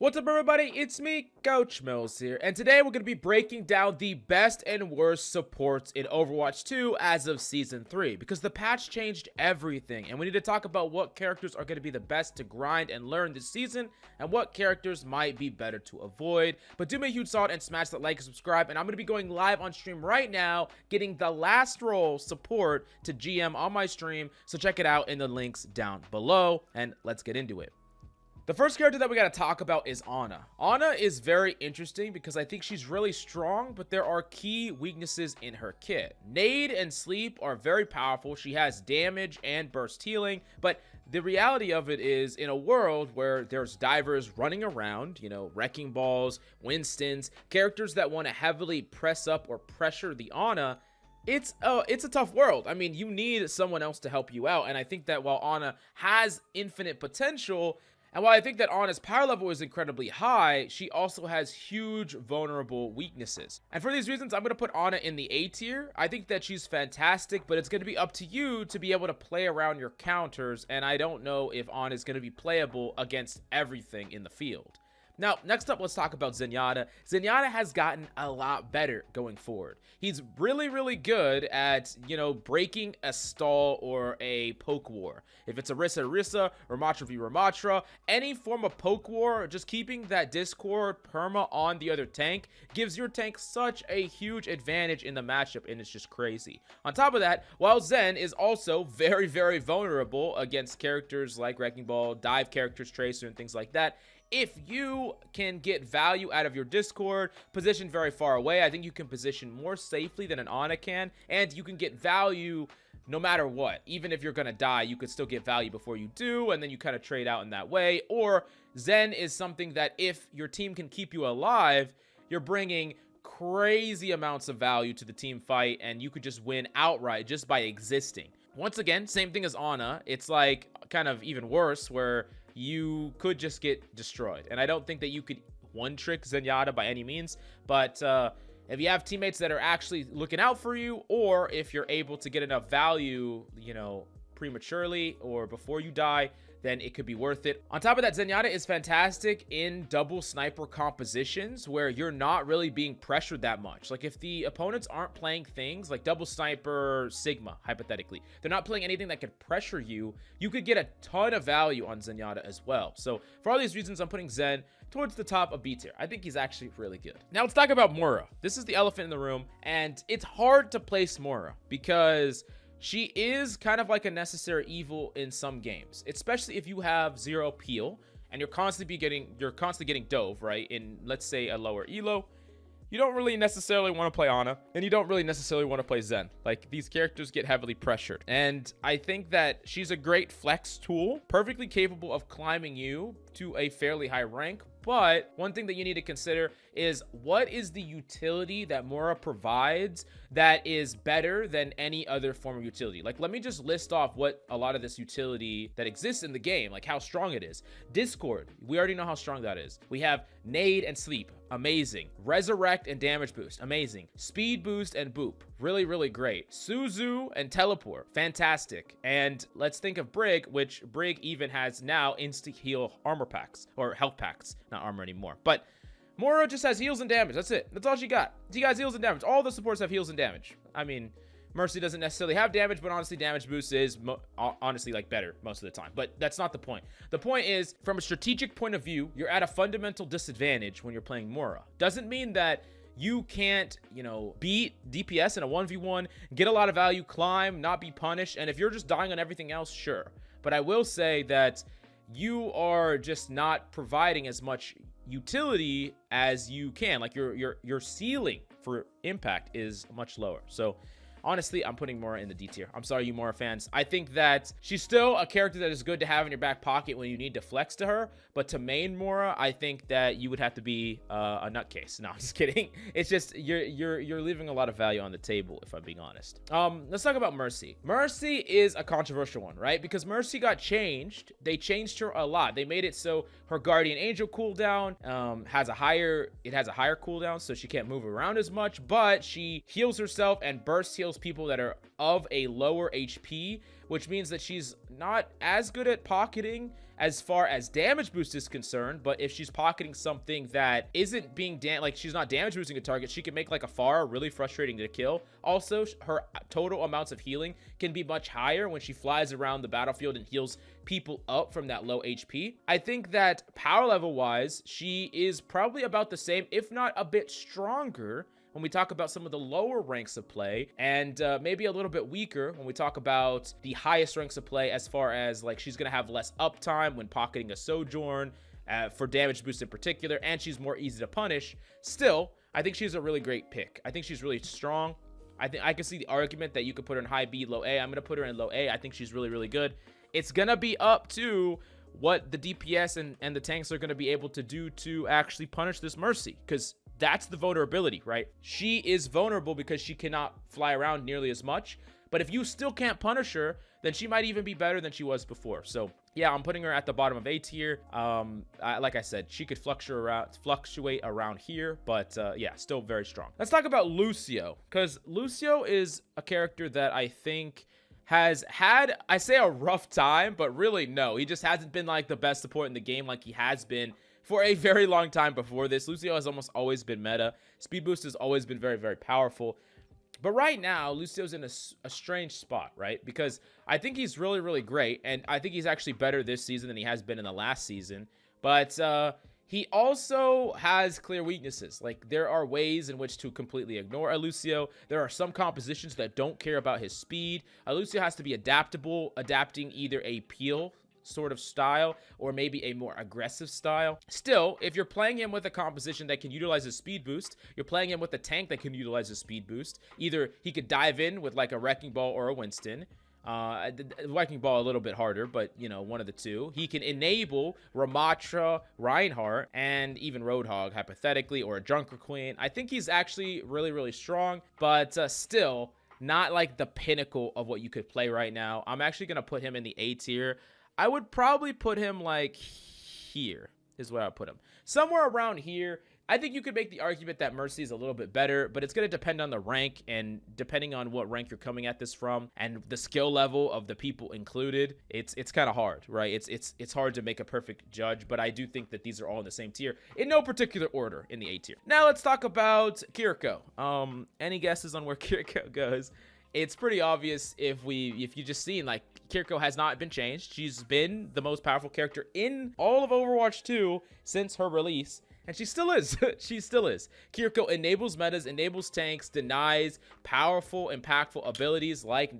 What's up, everybody? It's me, Coach Mills here, and today we're going to be breaking down the best and worst supports in Overwatch 2 as of Season 3, because the patch changed everything, and we need to talk about what characters are going to be the best to grind and learn this season, and what characters might be better to avoid. But do me a huge solid and smash that like and subscribe, and I'm going to be going live on stream right now, getting the last role support to GM on my stream, so check it out in the links down below, and let's get into it. The first character that we got to talk about is Ana. Ana is very interesting because I think she's really strong, but there are key weaknesses in her kit. Nade and Sleep are very powerful. She has damage and burst healing, but the reality of it is, in a world where there's divers running around, wrecking balls, Winstons, characters that want to heavily press up or pressure the Ana, it's a tough world. I mean, you need someone else to help you out, and I think that while Ana has infinite potential, and while I think that Ana's power level is incredibly high, she also has huge vulnerable weaknesses. And for these reasons, I'm going to put Ana in the A tier. I think that she's fantastic, but it's going to be up to you to be able to play around your counters, and I don't know if Ana is going to be playable against everything in the field. Now, next up, let's talk about Zenyatta. Zenyatta has gotten a lot better going forward. He's really, really good at, breaking a stall or a poke war. If it's Orisa or Ramatra v Ramatra, any form of poke war, just keeping that Discord perma on the other tank gives your tank such a huge advantage in the matchup, and it's just crazy. On top of that, while Zen is also very, very vulnerable against characters like Wrecking Ball, dive characters, Tracer, and things like that, if you can get value out of your Discord, position very far away, I think you can position more safely than an Ana can, and you can get value no matter what. Even if you're gonna die, you could still get value before you do, and then you kind of trade out in that way. Or Zen is something that if your team can keep you alive, you're bringing crazy amounts of value to the team fight, and you could just win outright just by existing. Once again, same thing as Ana. It's like kind of even worse, where you could just get destroyed. And I don't think that you could one-trick Zenyatta by any means, but if you have teammates that are actually looking out for you, or if you're able to get enough value, prematurely or before you die, then it could be worth it. On top of that, Zenyatta is fantastic in double sniper compositions where you're not really being pressured that much. Like if the opponents aren't playing things like double sniper Sigma, hypothetically, they're not playing anything that could pressure you, you could get a ton of value on Zenyatta as well. So for all these reasons, I'm putting Zen towards the top of B tier. I think he's actually really good. Now let's talk about Moira. This is the elephant in the room, and it's hard to place Moira because she is kind of like a necessary evil in some games, especially if you have zero peel and you're constantly getting dove, right? In, let's say, a lower elo, you don't really necessarily want to play Ana, and you don't really necessarily want to play Zen. Like, these characters get heavily pressured, and I think that she's a great flex tool, perfectly capable of climbing you to a fairly high rank. But one thing that you need to consider is, what is the utility that Moira provides that is better than any other form of utility? Like, let me just list off what a lot of this utility that exists in the game, like how strong it is. Discord, we already know how strong that is. We have Nade and Sleep, amazing. Resurrect and damage boost, amazing. Speed boost and boop, really, really great. Suzu and teleport, fantastic. And let's think of Brig, which Brig even has now insta heal armor packs, or health packs, not armor anymore. But Moira just has heals and damage. That's it. That's all she got. She got heals and damage. All the supports have heals and damage. I mean, Mercy doesn't necessarily have damage, but honestly, damage boost is honestly like better most of the time. But that's not the point. The point is, from a strategic point of view, you're at a fundamental disadvantage when you're playing Moira. Doesn't mean that you can't, beat DPS in a 1v1, get a lot of value, climb, not be punished. And if you're just dying on everything else, sure. But I will say that you are just not providing as much utility as you can. Like your ceiling for impact is much lower. So honestly, I'm putting Moira in the D tier. I'm sorry, you Moira fans. I think that she's still a character that is good to have in your back pocket when you need to flex to her. But to main Moira, I think that you would have to be a nutcase. No, I'm just kidding. It's just you're leaving a lot of value on the table, if I'm being honest. Let's talk about Mercy. Mercy is a controversial one, right? Because Mercy got changed. They changed her a lot. They made it so her Guardian Angel cooldown has a higher cooldown, so she can't move around as much. But she heals herself and burst heals people that are of a lower HP, which means that she's not as good at pocketing as far as damage boost is concerned, but if she's pocketing something that isn't being like she's not damage boosting a target, she can make like a Pharah really frustrating to kill. Also, her total amounts of healing can be much higher when she flies around the battlefield and heals people up from that low HP. I think that power level wise, she is probably about the same, if not a bit stronger, when we talk about some of the lower ranks of play, and maybe a little bit weaker when we talk about the highest ranks of play, as far as like she's gonna have less uptime when pocketing a Sojourn for damage boost in particular, and she's more easy to punish. Still, I think she's a really great pick. I think she's really strong. I think I can see the argument that you could put her in high B, low A. I'm gonna put her in low A. I think she's really, really good. It's gonna be up to what the DPS and the tanks are gonna be able to do to actually punish this Mercy, because that's the vulnerability, right? She is vulnerable because she cannot fly around nearly as much. But if you still can't punish her, then she might even be better than she was before. So yeah, I'm putting her at the bottom of A tier. Like I said, she could fluctuate around here, but yeah, still very strong. Let's talk about Lucio, because Lucio is a character that I think has had, I say, a rough time, but really no, he just hasn't been like the best support in the game like he has been for a very long time before this. Lucio has almost always been meta. Speed boost has always been very, very powerful. But right now, Lucio's in a strange spot, right? Because I think he's really, really great. And I think he's actually better this season than he has been in the last season. But he also has clear weaknesses. Like, there are ways in which to completely ignore a Lucio. There are some compositions that don't care about his speed. A Lucio has to be adaptable, adapting either a peel sort of style or maybe a more aggressive style. Still, if you're playing him with a composition that can utilize his speed boost, you're playing him with a tank that can utilize his speed boost. Either he could dive in with like a Wrecking Ball or a Winston. Wrecking Ball a little bit harder, but you know, one of the two. He can enable Ramatra, Reinhardt, and even Roadhog hypothetically, or a Junker Queen. I think he's actually really, really strong, but still not like the pinnacle of what you could play right now. I'm actually gonna put him in the A tier. I would probably put him like here is where I put him. Somewhere around here. I think you could make the argument that Mercy is a little bit better, but it's going to depend on the rank and depending on what rank you're coming at this from and the skill level of the people included. It's kind of hard, right? It's hard to make a perfect judge, but I do think that these are all in the same tier in no particular order in the A tier. Now let's talk about Kiriko. Any guesses on where Kiriko goes? It's pretty obvious if you just seen, like, Kiriko has not been changed. She's been the most powerful character in all of Overwatch 2 since her release. And she still is. She still is. Kiriko enables metas, enables tanks, denies powerful, impactful abilities like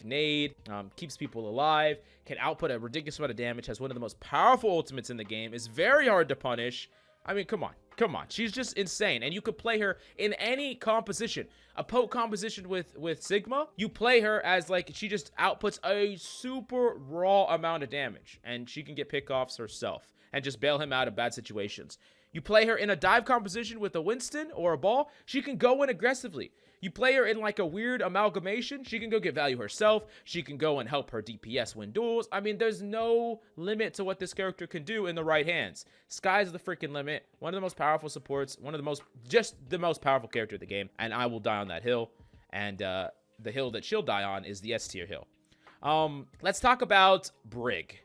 Nade, keeps people alive, can output a ridiculous amount of damage, has one of the most powerful ultimates in the game, is very hard to punish. I mean, come on. Come on. She's just insane. And you could play her in any composition. A poke composition with Sigma, you play her as, like, she just outputs a super raw amount of damage. And she can get pickoffs herself and just bail him out of bad situations. You play her in a dive composition with a Winston or a Ball, she can go in aggressively. You play her in like a weird amalgamation, she can go get value herself. She can go and help her DPS win duels. I mean, there's no limit to what this character can do in the right hands. Sky's the freaking limit. One of the most powerful supports, just the most powerful character of the game. And I will die on that hill. And the hill that she'll die on is the S tier hill. Let's talk about Brig.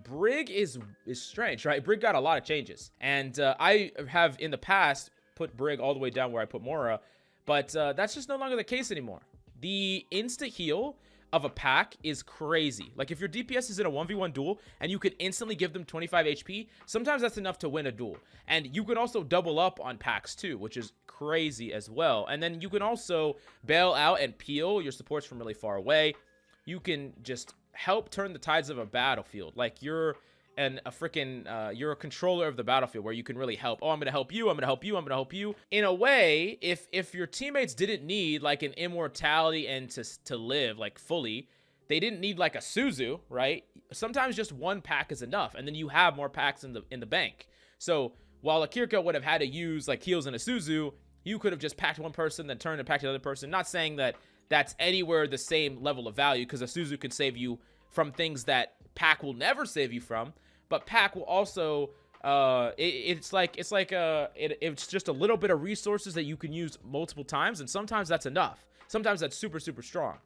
Brig is strange, right? Brig got a lot of changes, and I have in the past put Brig all the way down where I put Mora, but that's just no longer the case anymore. The insta heal of a pack is crazy. Like, if your DPS is in a 1v1 duel and you could instantly give them 25 HP, sometimes that's enough to win a duel. And you can also double up on packs too, which is crazy as well. And then you can also bail out and peel your supports from really far away. You can just help turn the tides of a battlefield. Like, you're you're a controller of the battlefield where you can really help. Oh, I'm gonna help you, I'm gonna help you, I'm gonna help you. In a way, if your teammates didn't need like an immortality and to live like fully, they didn't need like a Suzu, right? Sometimes just one pack is enough, and then you have more packs in the bank. So while a Kiriko would have had to use like heals and a Suzu, you could have just packed one person, then turned and packed another person. Not saying that that's anywhere the same level of value, because a Suzu can save you from things that Pack will never save you from, but Pack will also it's just a little bit of resources that you can use multiple times, and sometimes that's enough. Sometimes that's super, super strong.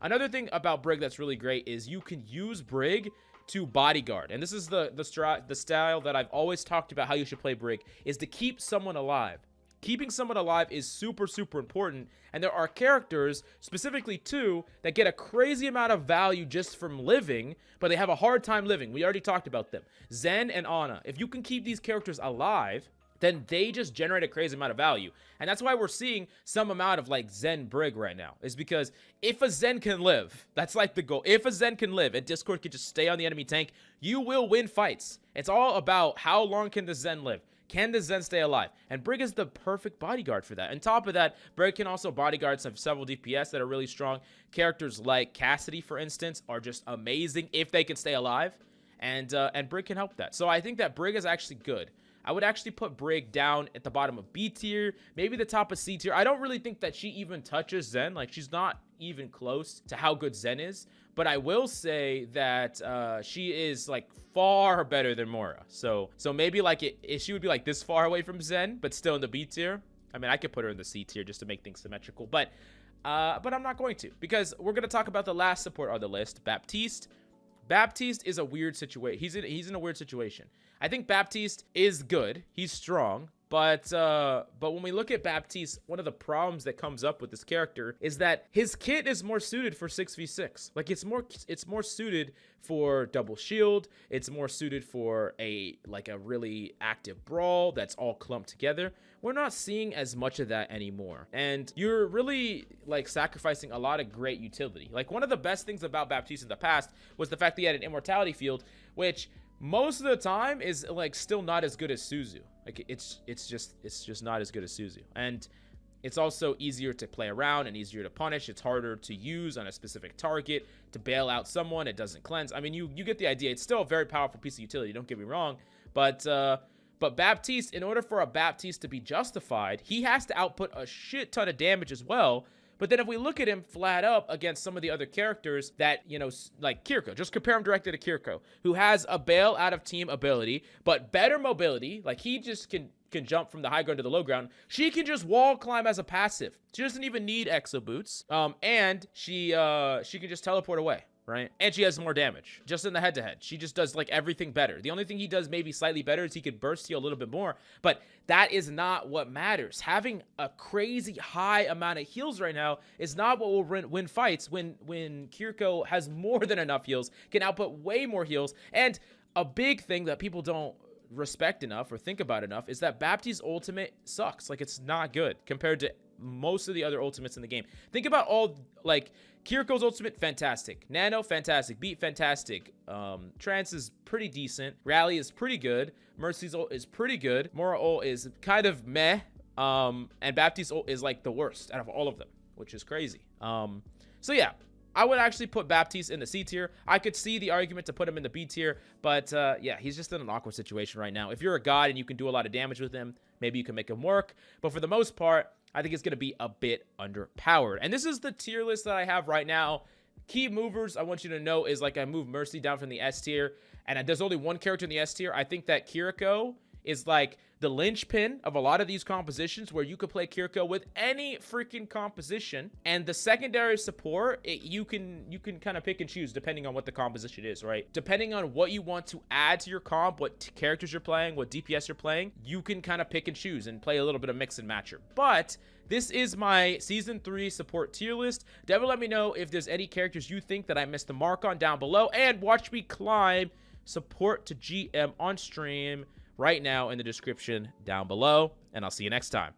Another thing about Brig that's really great is you can use Brig to bodyguard. And this is the style that I've always talked about how you should play Brig, is to keep someone alive. Keeping someone alive is super, super important, and there are characters, specifically 2, that get a crazy amount of value just from living, but they have a hard time living. We already talked about them. Zen and Ana. If you can keep these characters alive, then they just generate a crazy amount of value. And that's why we're seeing some amount of like Zen Brig right now, is because if a Zen can live, that's like the goal. If a Zen can live and Discord can just stay on the enemy tank, you will win fights. It's all about how long can the Zen live. Can the Zen stay alive? And Brig is the perfect bodyguard for that. On top of that, Brig can also bodyguard several DPS that are really strong. Characters like Cassidy, for instance, are just amazing if they can stay alive. And Brig can help that. So I think that Brig is actually good. I would actually put Brig down at the bottom of B tier, maybe the top of C tier. I don't really think that she even touches Zen. Like, she's not even close to how good Zen is. But I will say that she is like far better than Mora. So maybe like she would be like this far away from Zen, but still in the B tier. I mean, I could put her in the C tier just to make things symmetrical, but I'm not going to, because we're gonna talk about the last support on the list, Baptiste. Baptiste is a weird situation. He's in a weird situation. I think Baptiste is good. He's strong. But when we look at Baptiste, one of the problems that comes up with this character is that his kit is more suited for 6v6. Like, it's more suited for double shield. It's more suited for a really active brawl that's all clumped together. We're not seeing as much of that anymore. And you're really like sacrificing a lot of great utility. Like, one of the best things about Baptiste in the past was the fact that he had an immortality field, which most of the time is like still not as good as Suzu. Like, it's just not as good as Suzu. And it's also easier to play around and easier to punish. It's harder to use on a specific target to bail out someone. It doesn't cleanse. I mean, you get the idea. It's still a very powerful piece of utility, don't get me wrong. But Baptiste, in order for a Baptiste to be justified, he has to output a shit ton of damage as well. But then if we look at him flat up against some of the other characters that, you know, like Kiriko, just compare him directly to Kiriko, who has a bail out of team ability, but better mobility. Like, he just can jump from the high ground to the low ground. She can just wall climb as a passive. She doesn't even need exo boots. And she can just teleport away. Right? And she has more damage just in the head-to-head. She just does like everything better. The only thing he does maybe slightly better is he could burst heal a little bit more, but that is not what matters. Having a crazy high amount of heals right now is not what will win fights when Kiriko has more than enough heals, can output way more heals. And a big thing that people don't respect enough or think about enough is that Baptiste's ultimate sucks. Like, it's not good compared to most of the other ultimates in the game. Think about all, like, Kiriko's ultimate, fantastic. Nano, fantastic. Beat, fantastic. Trance is pretty decent. Rally is pretty good. Mercy's ult is pretty good. Mora ult is kind of meh. And Baptiste's ult is like the worst out of all of them, which is crazy. So yeah, I would actually put Baptiste in the C tier. I could see the argument to put him in the B tier, but yeah, he's just in an awkward situation right now. If you're a god and you can do a lot of damage with him, maybe you can make him work. But for the most part, I think it's going to be a bit underpowered. And this is the tier list that I have right now. Key movers, I want you to know, is like I moved Mercy down from the S tier. And there's only one character in the S tier. I think that Kiriko is like the linchpin of a lot of these compositions where you could play Kiriko with any freaking composition. And the secondary support, you can kind of pick and choose depending on what the composition is, right? Depending on what you want to add to your comp, what characters you're playing, what DPS you're playing, you can kind of pick and choose and play a little bit of mix and matcher. But this is my Season 3 support tier list. Definitely let me know if there's any characters you think that I missed the mark on down below. And watch me climb support to GM on stream right now in the description down below. And I'll see you next time.